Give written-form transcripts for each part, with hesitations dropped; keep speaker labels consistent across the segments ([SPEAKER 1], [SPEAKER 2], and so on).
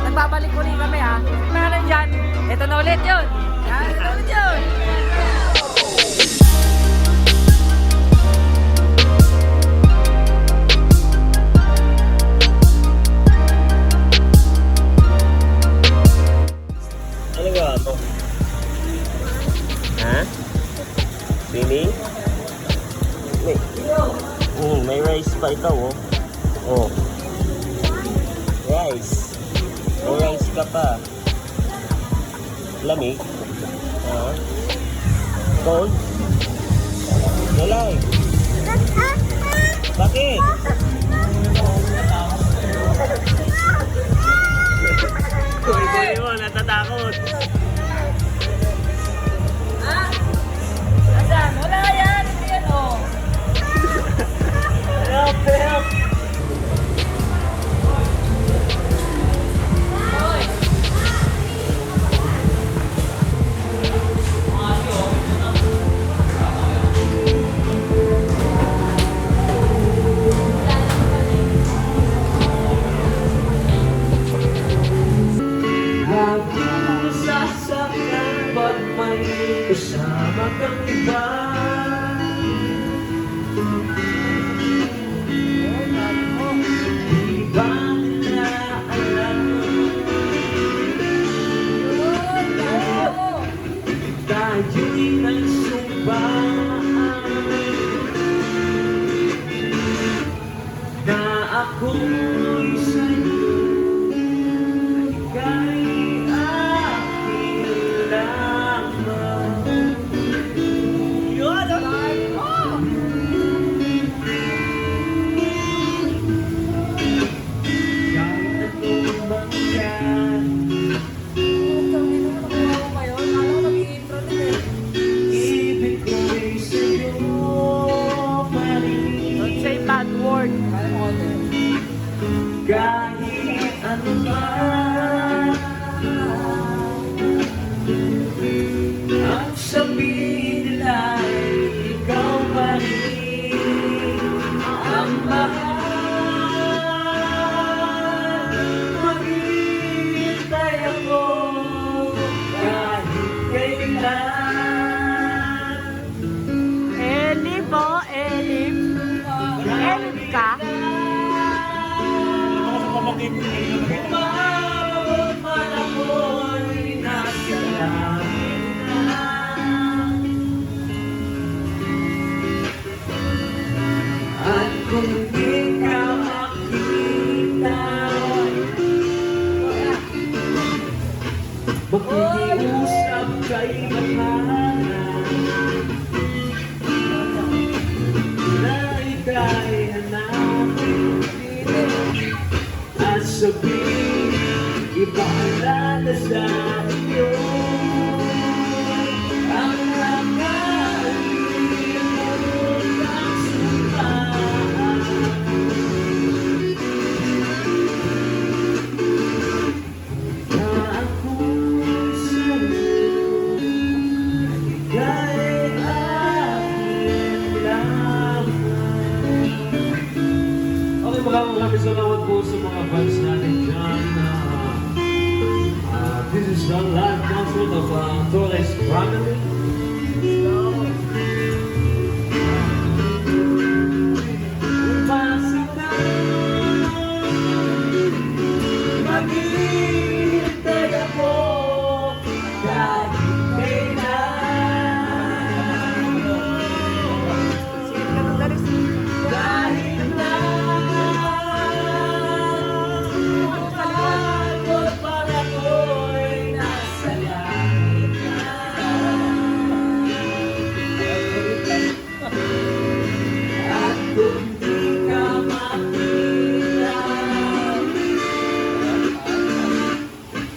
[SPEAKER 1] nagbabalik ulit kami ha. Mga nandyan, ito na ulit yun. Yan, ito na ulit yun.
[SPEAKER 2] Ano ba ito? Ha? Swimming? May rice pa ito, oh. Oh. Rice. May rice ka pa. Lamig. Cold? Galay. Bakit? Kuy mo, natatakot.
[SPEAKER 1] Asan? Wala yan. Hindi yan o.
[SPEAKER 2] Help, help.
[SPEAKER 3] Kasama kang iba. Di ba nila alam? Tayo'y nagsumbaan na ako'y sa'yo, ika'y akin lamang. Kahit ano man ang sabihin nila, ikaw pa rin ang mahal. Maghihintay ako kahit kailan.
[SPEAKER 1] Elif po, Elif. Elif ka?
[SPEAKER 3] Umabot man ako'y nasa langit na. At kung di ka makita, makikiusap kay Mahalan na ika'y hanapin at sabihin, ipaalala sa iyo ang nakalimutan ng sumpaan. Na ako'y sa'yo, ika'y akin lamang. Okay, maraming salamat po sa mga fans natin dyan. This is the live concert of Torres family. Maghihintay ako kahit kailan. Kahit na pagod para ko'y nasa langit na. At kung di ka makita,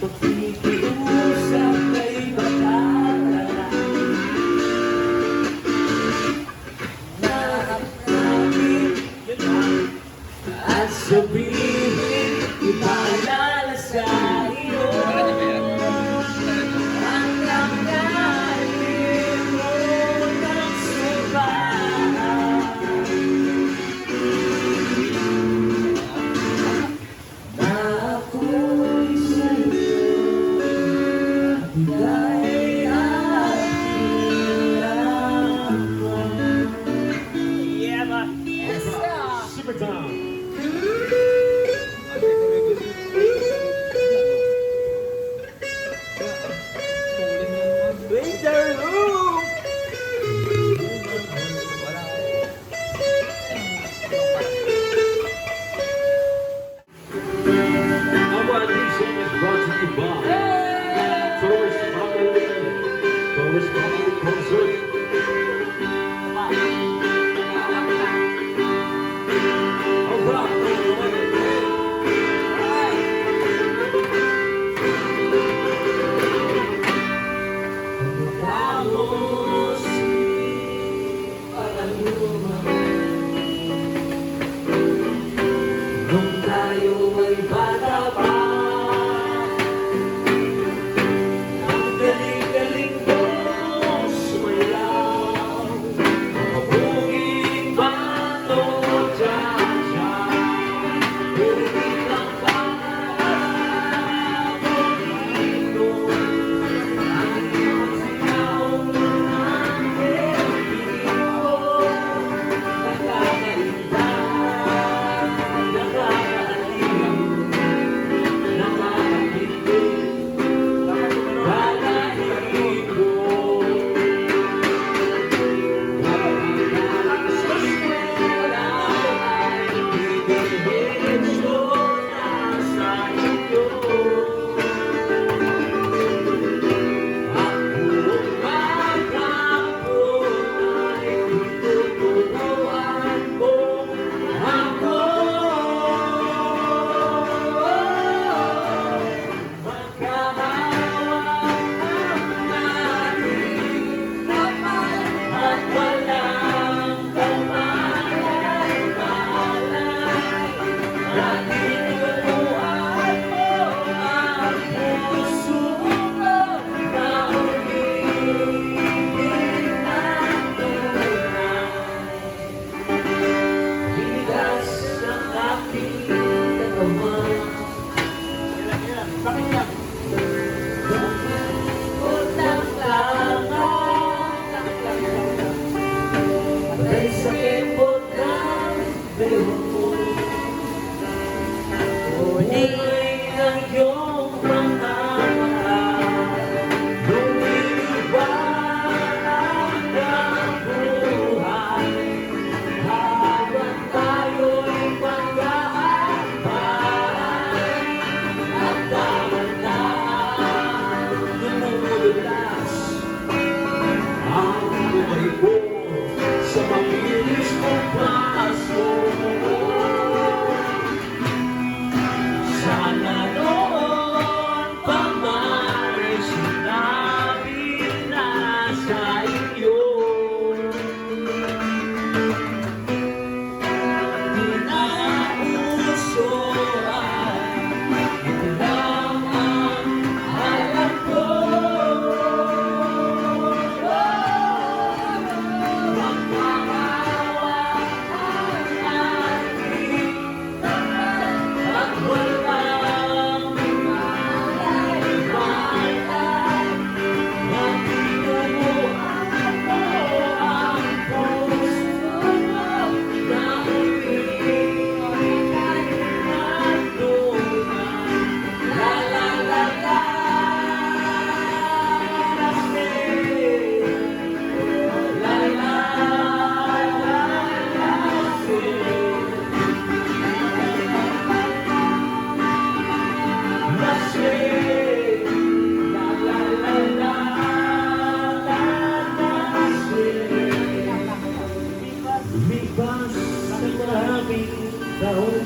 [SPEAKER 3] pakikiusap kay Batala na namin at sabihin, ipaalala sa iyo ang nangyari mo ng sumpaan. Na ako'y sa'yo,
[SPEAKER 1] Yes!
[SPEAKER 3] Super Town.
[SPEAKER 2] Ranger room!
[SPEAKER 3] Our edition is brought to you by Taurus Family. Taurus Family Concert. Nung tayo ay bata pa, ang galing-galing ko sumayaw. Mga buging bando dyan-dyan, pero di lang dito. Ang iyong sigaw ng pili ko, nakakainda. Sa mabilis mong paso, sana noon pa may sinabi na sa iyo. Di na uso ay ito lang ang alam ko. Lumipas ng maraming taon,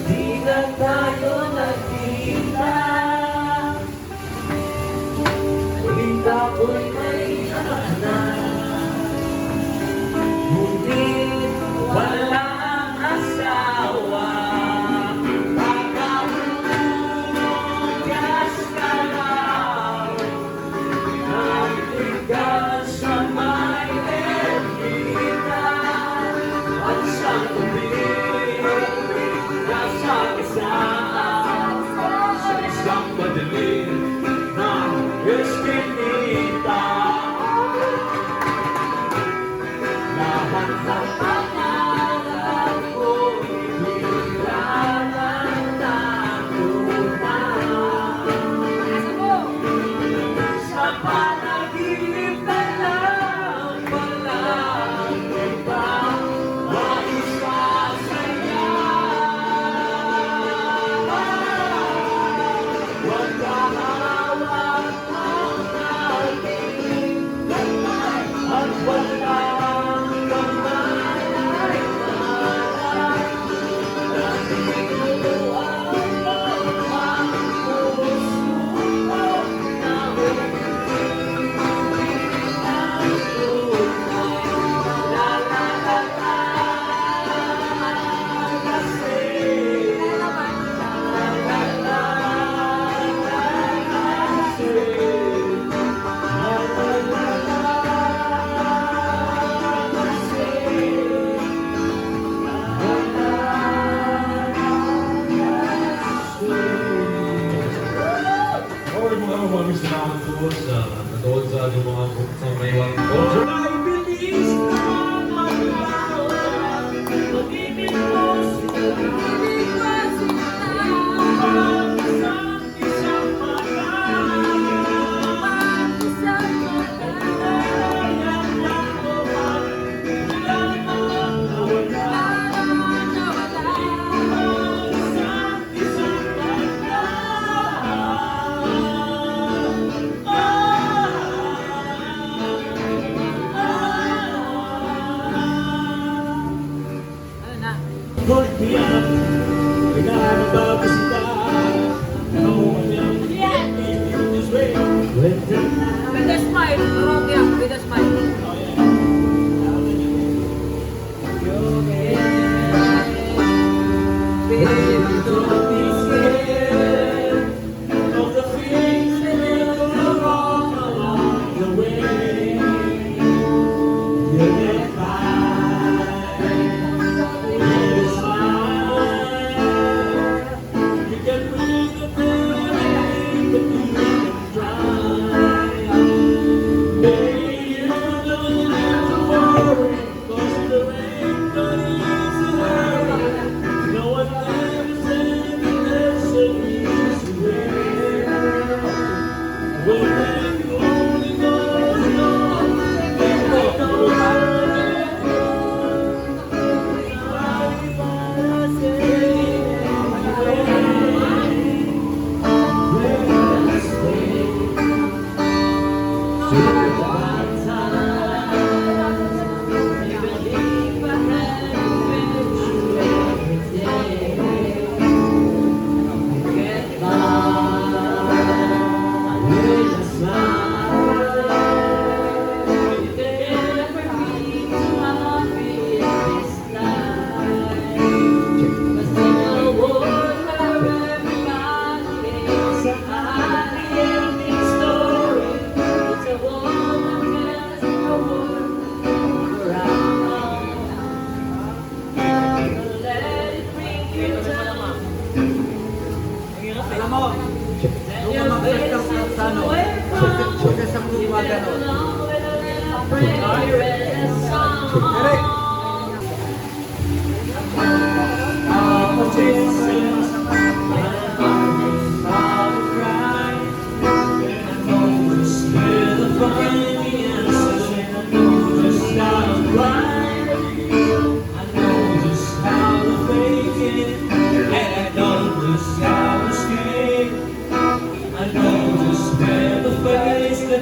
[SPEAKER 3] di na tayo nagkita. Muling tapo'y may anak na, ngunit walang asawa. Pagkahugas ka lang, nagtigas sa may ermita. ikot yan, pinababasita. No one else can make it this way. When the
[SPEAKER 1] With a smile, wrong yan, with a smile.
[SPEAKER 3] don't be scared of the things that go wrong along the way. You'll get by with a smile. You can breathe the pain, but you can dry. Baby, you don't have to worry, 'cause there ain't no need to worry. No one lives anything else that leads away. When you only know, they don't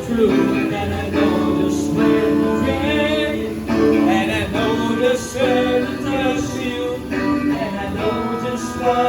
[SPEAKER 3] Truth, and I know just where to begin, and I know just where to touch you, and I know just what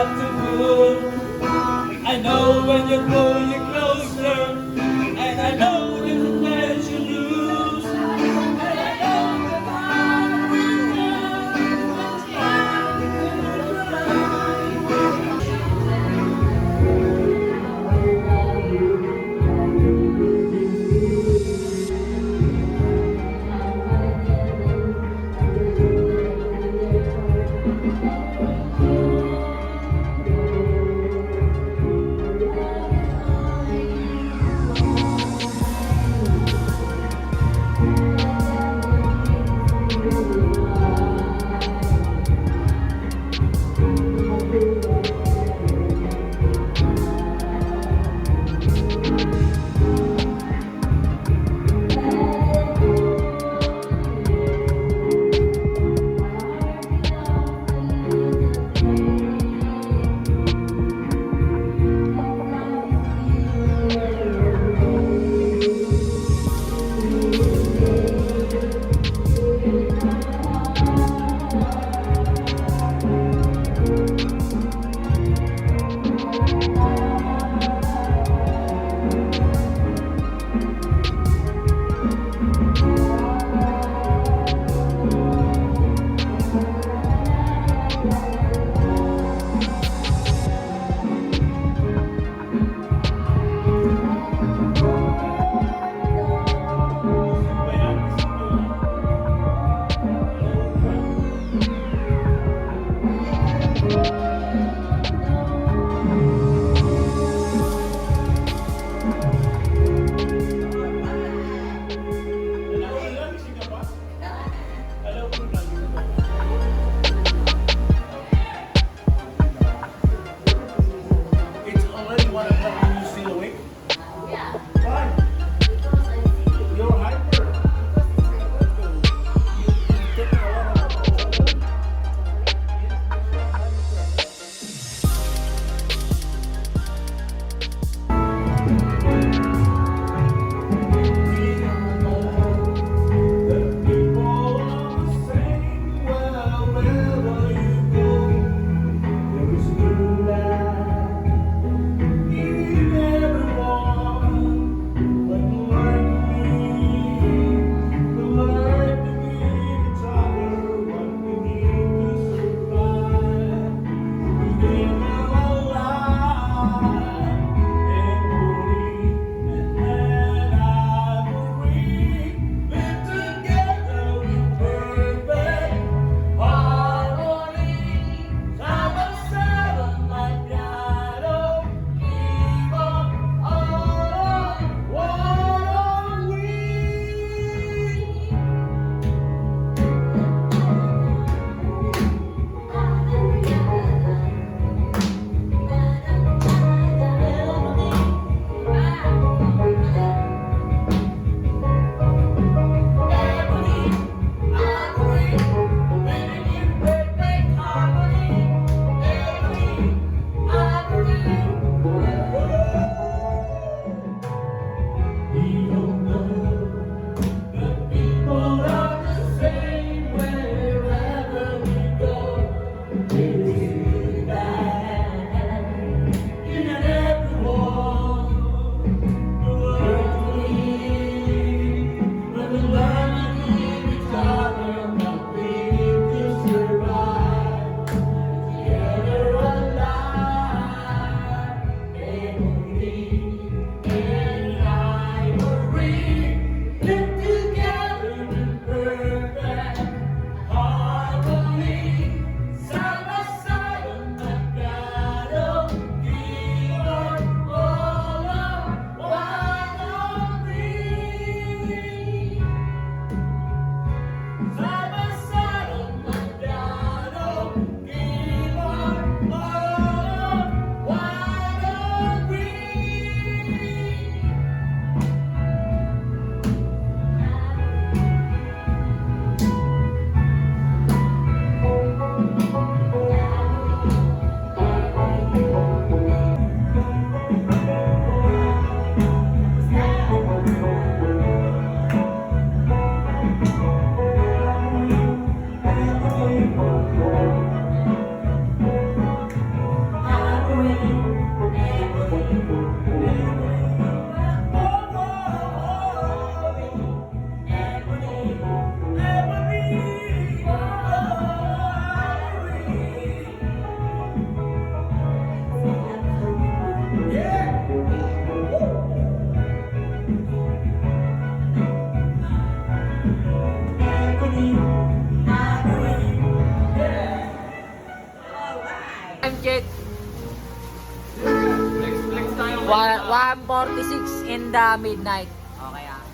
[SPEAKER 1] 1:46 in the midnight. Okay ah.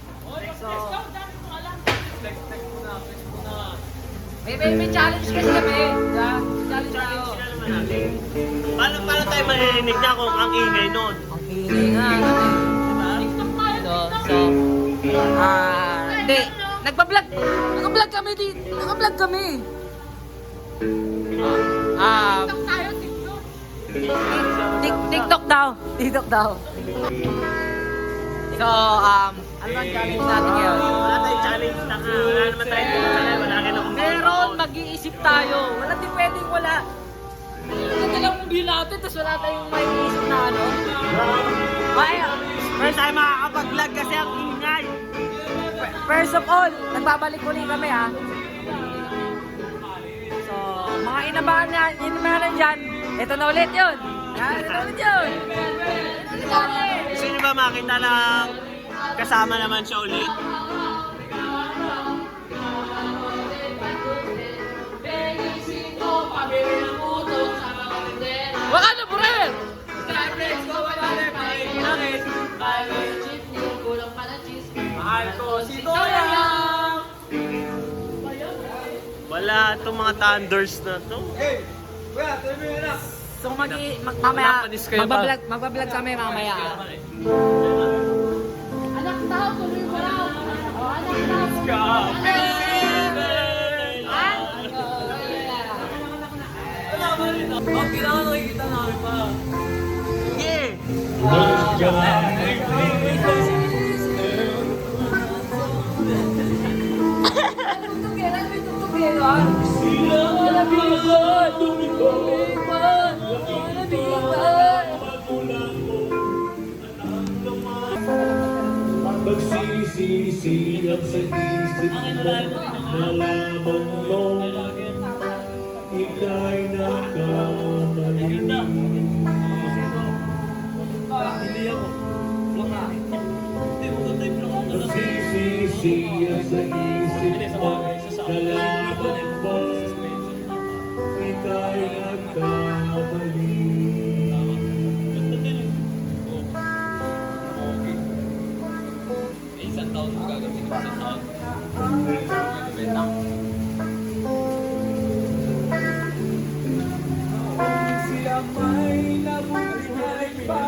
[SPEAKER 1] So, may challenge kasi kami. Challenge tayo.
[SPEAKER 2] Paano tayo marinig na kung ang ingay nun?
[SPEAKER 1] Ang ingay nga. Hindi. Nagpa-vlog kami dito. Naka-vlog kami. TikTok daw. TikTok daw. So, ano ang challenge natin ngayon?
[SPEAKER 2] Wala tayong challenge na nga. Wala naman tayong challenge. Wala rin akong
[SPEAKER 1] Meron, mag-iisip tayo. Wala din pwedeng wala. Ito lang yung view natin, tapos wala tayong may iisip na ano.
[SPEAKER 2] First time makakapag-vlog kasi ang ingay.
[SPEAKER 1] First of all, nagbabalik ulit kami ha. So, mga inabangan dyan, ito na ulit yun. Ito na ulit yun.
[SPEAKER 2] Gusto nyo ba makita na kasama naman siya ulit?
[SPEAKER 1] Waka na, pre! Mahal ko si Toya!
[SPEAKER 2] Wala itong mga thunders na to.
[SPEAKER 1] So mamaya, magbablog kami mamaya. Anak tao, tuloy mo lang. Anak tao. Kailangan nakikita namin pa.
[SPEAKER 2] Sige!
[SPEAKER 3] Magsisisiyang sa isip mo, nalaman mo, ika'y nakamali. Magsisisiyang sa isip mo, nalaman mo, ika'y nagkamali. Siya may nabuhay pa.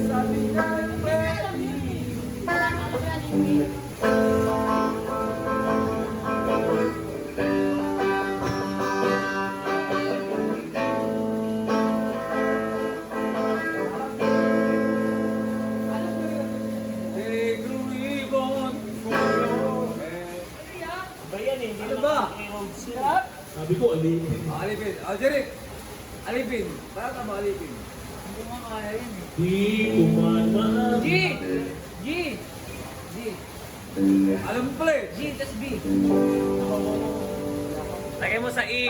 [SPEAKER 3] Sabi ng sabi ko, alipin.
[SPEAKER 4] Alipin. Jeric! Alipin. Para ka ba alipin?
[SPEAKER 1] Hindi mo kaya yun eh.
[SPEAKER 3] Di kumanan.
[SPEAKER 1] G! G! G!
[SPEAKER 4] Alam mo pala eh.
[SPEAKER 1] G, tas B.
[SPEAKER 2] Lagay mo sa E.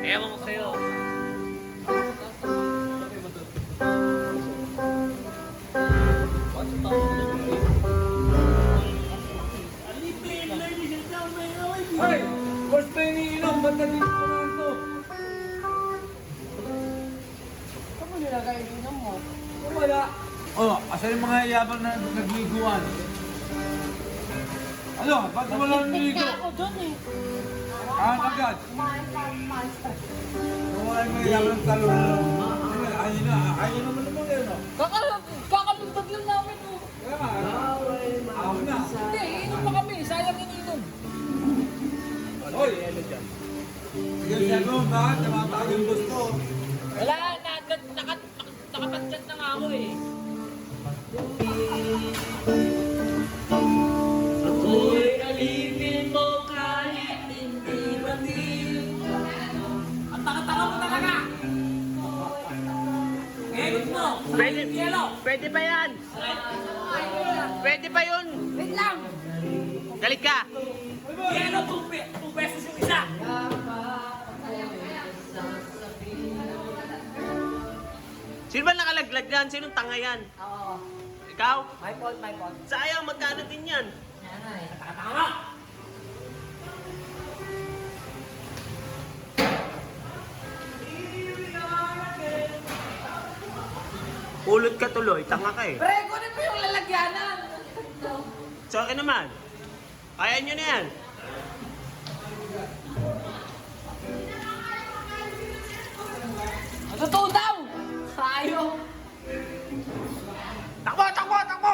[SPEAKER 2] Ewan ko sa'yo.
[SPEAKER 4] Hey! First pa iniinom. Ba't nandito ko naman to?
[SPEAKER 1] Saan mo nilagay yung inom mo?
[SPEAKER 4] Wala. Oh, asan yung mga yabang na nagliguan? Ano? Ba't wala nang niligo?
[SPEAKER 1] Ako doon eh.
[SPEAKER 4] Agad. Wala yung mga yabang ng talong. Ayun na. Ayun naman naman yun.
[SPEAKER 1] Kakalugtag lang namin oh.
[SPEAKER 4] Kaya nga. Ako na.
[SPEAKER 1] Hindi, inom pa kami. Sayang ininom.
[SPEAKER 4] Hoy! Sige, siya mo. Bakit? Namatay yung gusto.
[SPEAKER 1] Wala, nakapag-chat na nga ako eh.
[SPEAKER 2] Ako'y alipin mo kahit hindi matil.
[SPEAKER 1] Ang taka-taka mo talaga! Edit mo!
[SPEAKER 2] Pwede pa yan. Pwede pa yun.
[SPEAKER 1] Wait lang!
[SPEAKER 2] Galit ka.
[SPEAKER 1] Yelo, 2 pesos yung isa!
[SPEAKER 2] Sino ba nakalaglag yan? Sinong tanga yan?
[SPEAKER 1] Oo.
[SPEAKER 2] Ikaw?
[SPEAKER 1] My fault, my fault.
[SPEAKER 2] Sayang, magkano din yan?
[SPEAKER 1] Ayan na eh. Taka-taka!
[SPEAKER 2] Pulot ka tuloy, tanga ka eh.
[SPEAKER 1] Pre, kunin mo yung lalagyanan.
[SPEAKER 2] Sa akin naman. Kaya nyo na yan.
[SPEAKER 1] Ang totoo daw. Sayo.
[SPEAKER 2] Takbo, takbo, takbo!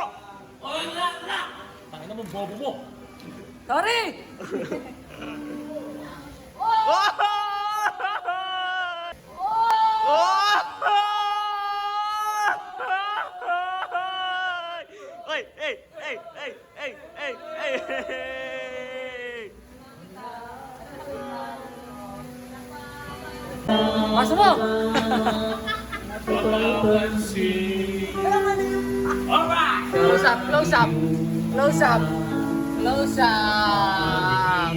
[SPEAKER 4] Tangin na mo, bobo mo.
[SPEAKER 1] Sorry.
[SPEAKER 2] Oh! Oh! Oy, hey, hey, hey, hey, hey, hey, hey.
[SPEAKER 1] Pasok mo. Close up, close up. Close up. Close up.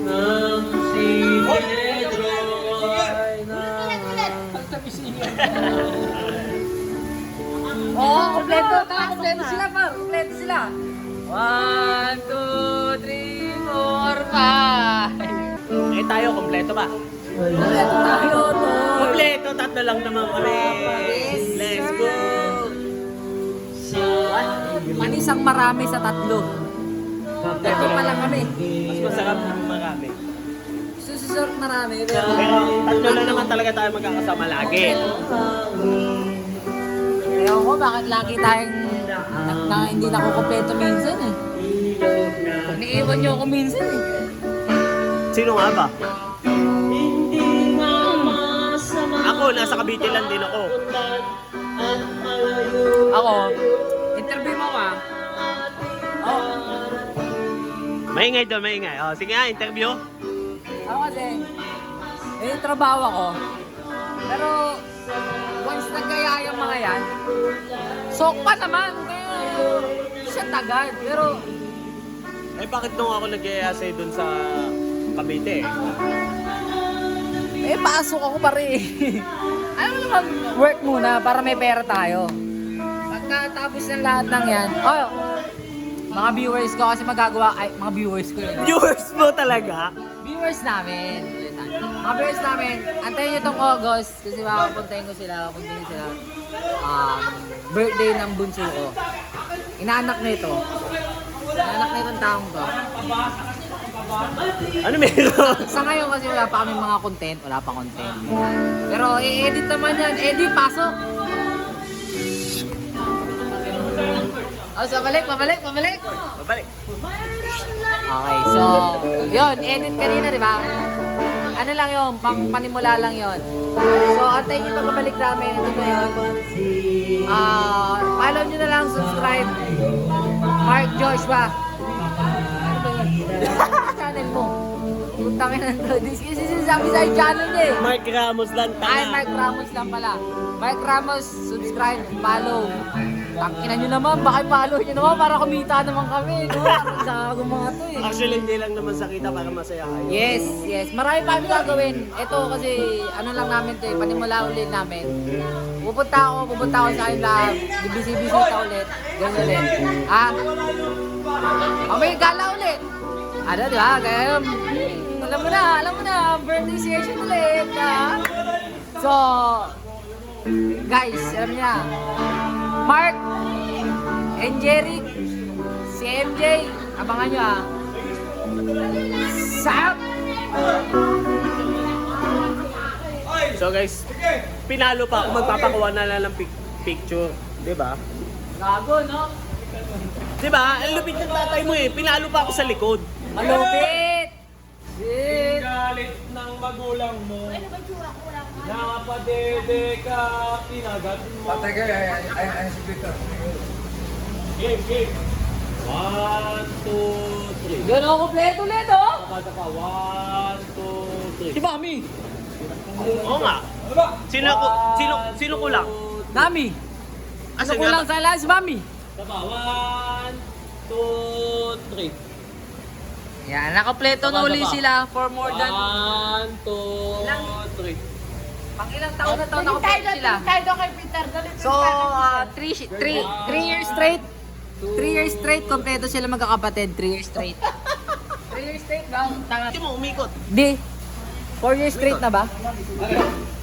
[SPEAKER 3] Nang si Pedro ay
[SPEAKER 1] Oo, kompleto. Kompleto sila, par. Kompleto sila. 1, 2, 3, 4, 5.
[SPEAKER 2] Eh tayo, kompleto ba?
[SPEAKER 1] Kompleto tayo, tol.
[SPEAKER 2] Kompleto, tatlo lang naman kami.
[SPEAKER 1] Yes,
[SPEAKER 2] Let's
[SPEAKER 1] sir.
[SPEAKER 2] go.
[SPEAKER 1] Panisang marami sa tatlo. Tatlo pa lang kami.
[SPEAKER 2] Mas masarap ng marami.
[SPEAKER 1] Sususort marami. Pero
[SPEAKER 2] Pero tatlo lang naman talaga tayo magkakasama lagi.
[SPEAKER 1] ewan ko bakit lagi tayong na hindi nakukompleto minsan eh. Niiwan niyo ako minsan eh.
[SPEAKER 2] Sino nga ba? Ako, nasa Cavite lang din ako.
[SPEAKER 1] Ako, interview mo ka. Oh,
[SPEAKER 2] Maingay doon, maingay. Oh, sige nga, interview.
[SPEAKER 1] ako kasi, yung trabaho ako. Pero, once nagkaya yung mga yan, sok pa naman. Kaya, hindi siya tagad. Pero,
[SPEAKER 2] Eh, bakit nung ako nag-iaya sa'yo doon sa Cavite?
[SPEAKER 1] pasok ako pa rin. Alam mo naman, work muna para may pera tayo. Pagkatapos ng lahat ng yan, oh, mga viewers ko kasi magagawa, ay, mga viewers ko yun.
[SPEAKER 2] Viewers mo talaga?
[SPEAKER 1] Viewers namin. Mga viewers namin, antayin nyo itong August kasi makapuntahin ko sila, birthday ng bunso ko. Inaanak nito. Inaanak nitong taong to.
[SPEAKER 2] Ano meron?
[SPEAKER 1] Sa ngayon kasi wala pa kami mga content, wala pa content. Pero i-edit naman yan, edit, pasok! Oh, so balik.
[SPEAKER 2] Babalik.
[SPEAKER 1] Okay, so, yun, edit kanina, di ba? Ano lang yun, panimula lang yun. So, antayin nyo pagbabalik namin, ito na yun. Follow nyo na lang, subscribe. Mark Joshua. Ano ba yun? Channel mo. Punta ka na to. This is sabi sa channel niya eh.
[SPEAKER 2] Mark Ramos lang
[SPEAKER 1] Ay,
[SPEAKER 2] tanga.
[SPEAKER 1] Mark Ramos lang pala. Mark Ramos, subscribe, follow. Tangina nyo naman, baka follow nyo naman para kumita naman kami. No? Parang gago mga to eh.
[SPEAKER 2] Actually, hindi lang naman sa kita para masaya kayo.
[SPEAKER 1] Yes. Marami pa kami gagawin. Ito kasi, ano lang namin to eh, panimula ulit namin. Pupunta ako sa live, bibisi-bisita ulit. Ganun ulit. Ha? May gala ulit. Ano, di ba? Kaya, alam mo na, birthday session ulit. Ha? So, guys, alam niya, Mark and Jerry, si MJ, abangan nyo ah. Sap!
[SPEAKER 2] So guys, pinalo pa ako. Magpapakuha na lang ng picture. Diba?
[SPEAKER 1] Gago, no?
[SPEAKER 2] Diba? Ang lupit ng tatay mo eh. Pinalo pa ako sa likod.
[SPEAKER 1] Malupit! Shit!
[SPEAKER 4] Galit ng magulang mo. Napadede ka, kinagat mo.
[SPEAKER 5] Patay ka, ay, si Victor.
[SPEAKER 4] Game. 1, 2, 3.
[SPEAKER 1] Gano'n ako kompleto ulit, oh!
[SPEAKER 4] Kapata pa, 1, 2, 3.
[SPEAKER 1] Si Mami!
[SPEAKER 2] Oo nga.
[SPEAKER 4] Ano ba?
[SPEAKER 2] Sino kulang?
[SPEAKER 1] Nami! Ano
[SPEAKER 2] Asa
[SPEAKER 1] kulang sa lahat si Mami?
[SPEAKER 4] Tapa, 1, 2, 3.
[SPEAKER 1] Yan, nakampleto na uli sila for more than...
[SPEAKER 4] 1, 2, 3.
[SPEAKER 1] Pang ilang taon na to nakampleto sila. So, 3 years straight. 3 years straight, kompleto sila magkakapatid. 3 years straight. 3 years straight, bang? Tanga.
[SPEAKER 2] Hindi mo umikot.
[SPEAKER 1] Di. 4 years straight na ba?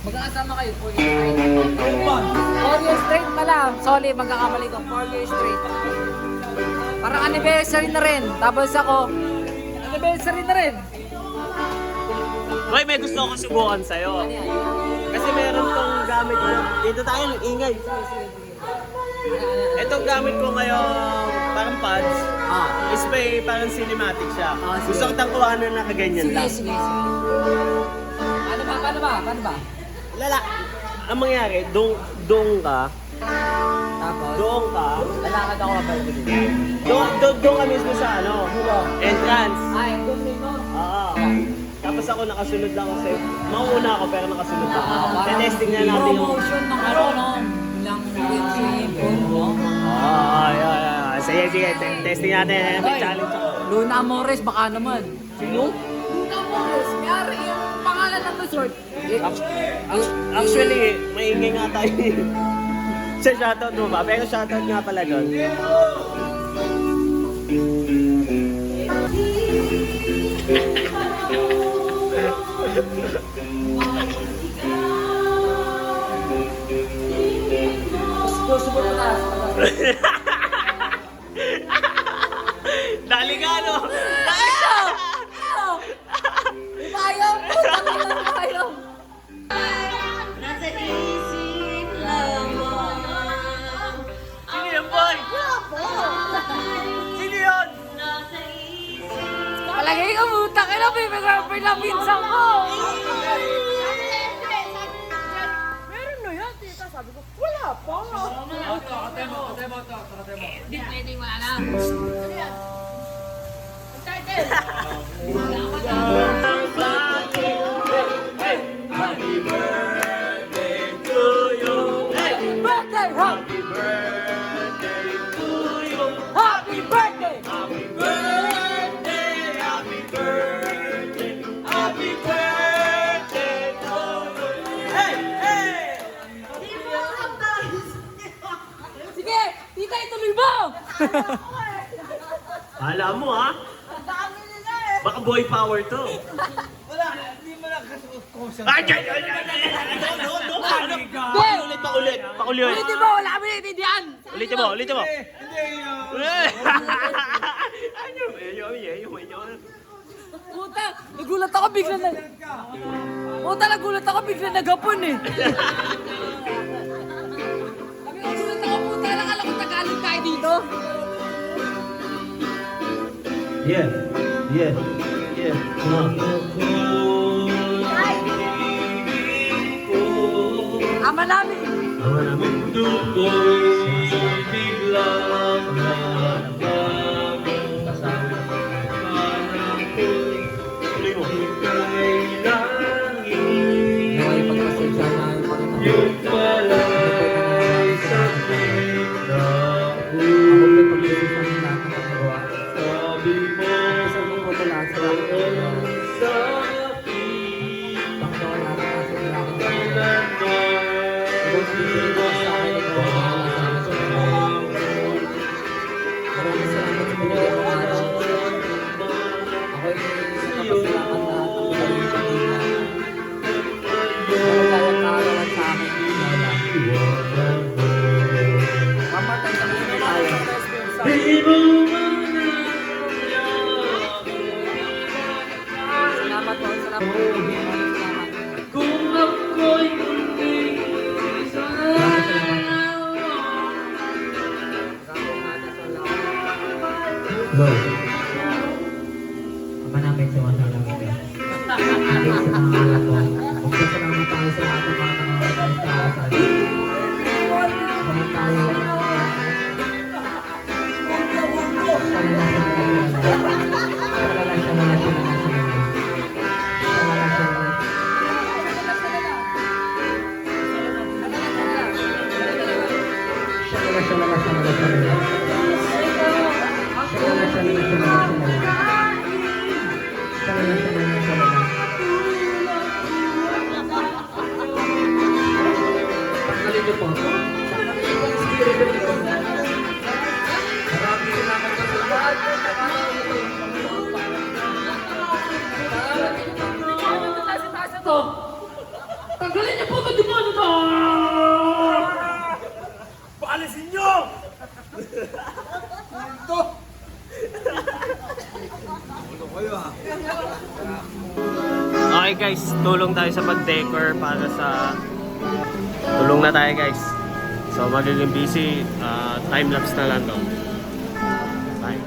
[SPEAKER 1] Magkakasama kayo, 4 years straight. 4 years straight pala. Sorry, magkakamali ko. 4 years straight. Parang anniversary na rin. Tapos ako, anniversary na rin.
[SPEAKER 2] Boy, may gusto akong subukan sa'yo. Kasi meron tong gamit ko. Dito tayo, ingay. Itong gamit ko ngayon, parang pads. Is may parang cinematic siya.
[SPEAKER 1] Sige.
[SPEAKER 2] Gusto ko tangkuhan na nakaganyan
[SPEAKER 1] Sige,
[SPEAKER 2] lang.
[SPEAKER 1] sige, sige. Paano ba?
[SPEAKER 2] Lala. Ang mangyari, doon ka.
[SPEAKER 1] Tapos,
[SPEAKER 2] Doon ka.
[SPEAKER 1] lalakad ako kapag
[SPEAKER 2] Doon ka mismo sa entrance.
[SPEAKER 1] yung doon mo.
[SPEAKER 2] Oo. Tapos ako nakasunod lang kasi mauuna ako pero nakasunod ako.
[SPEAKER 1] Parang
[SPEAKER 2] Testing na natin yung...
[SPEAKER 1] promotion ng no? Ng phone, no?
[SPEAKER 2] Sige. Testing natin. May challenge ako.
[SPEAKER 1] Luna Amores, baka naman. Sino? Luna Amores, mayari yung pangalan ng resort.
[SPEAKER 2] Actually, maingay nga tayo. Sa shoutout mo ba? Pero shoutout nga pala doon.
[SPEAKER 1] Susunod mo na.
[SPEAKER 2] Dali nga no!
[SPEAKER 1] Ayaw! Ayaw!
[SPEAKER 6] Nasa isip lamang.
[SPEAKER 2] Sino yun, boy? Sino yun?
[SPEAKER 6] Nasa isip.
[SPEAKER 1] Palagay ka buta ka na, baby girlfriend na pinsan ko!
[SPEAKER 6] Meron na yan, tita. Sabi ko, wala pa. Di pwedeng wala na.
[SPEAKER 1] Birthday! Happy birthday! Sige! Tita, ituloy mo!
[SPEAKER 2] Alam mo ha? Baka boy power to.
[SPEAKER 4] Hindi mo na kasuot.
[SPEAKER 2] Ay! Pakulit.
[SPEAKER 1] Ulitin mo! Wala kami naiintindihan!
[SPEAKER 2] Ulitin mo.
[SPEAKER 4] Hindi yun.
[SPEAKER 1] Puta! Nagulat ako bigla na... Puta! Nagulat ako bigla nagapon eh! Sabi ko, nagulat ako puta! Nakala ko Tagalog tayo dito!
[SPEAKER 3] Yeah.
[SPEAKER 1] Ama namin!
[SPEAKER 3] Mundo ko'y biglang nagbago. Parang ko'y ika'y langit. Yung pala'y sakit na sabi mo ang sakit.
[SPEAKER 1] Salamat po, salamat.
[SPEAKER 3] Kung ako'y mundi sa
[SPEAKER 7] Ama namin sa mga langit. Amin sa mga anak ko. Magpasalamat tayo sa lahat ng mga nangangagal sa asal. Salamat tayo sa mga
[SPEAKER 2] Okay guys, tulong tayo sa pag-decor para sa... Tulong na tayo guys. So magiging busy, time-lapse na lang to. Bye.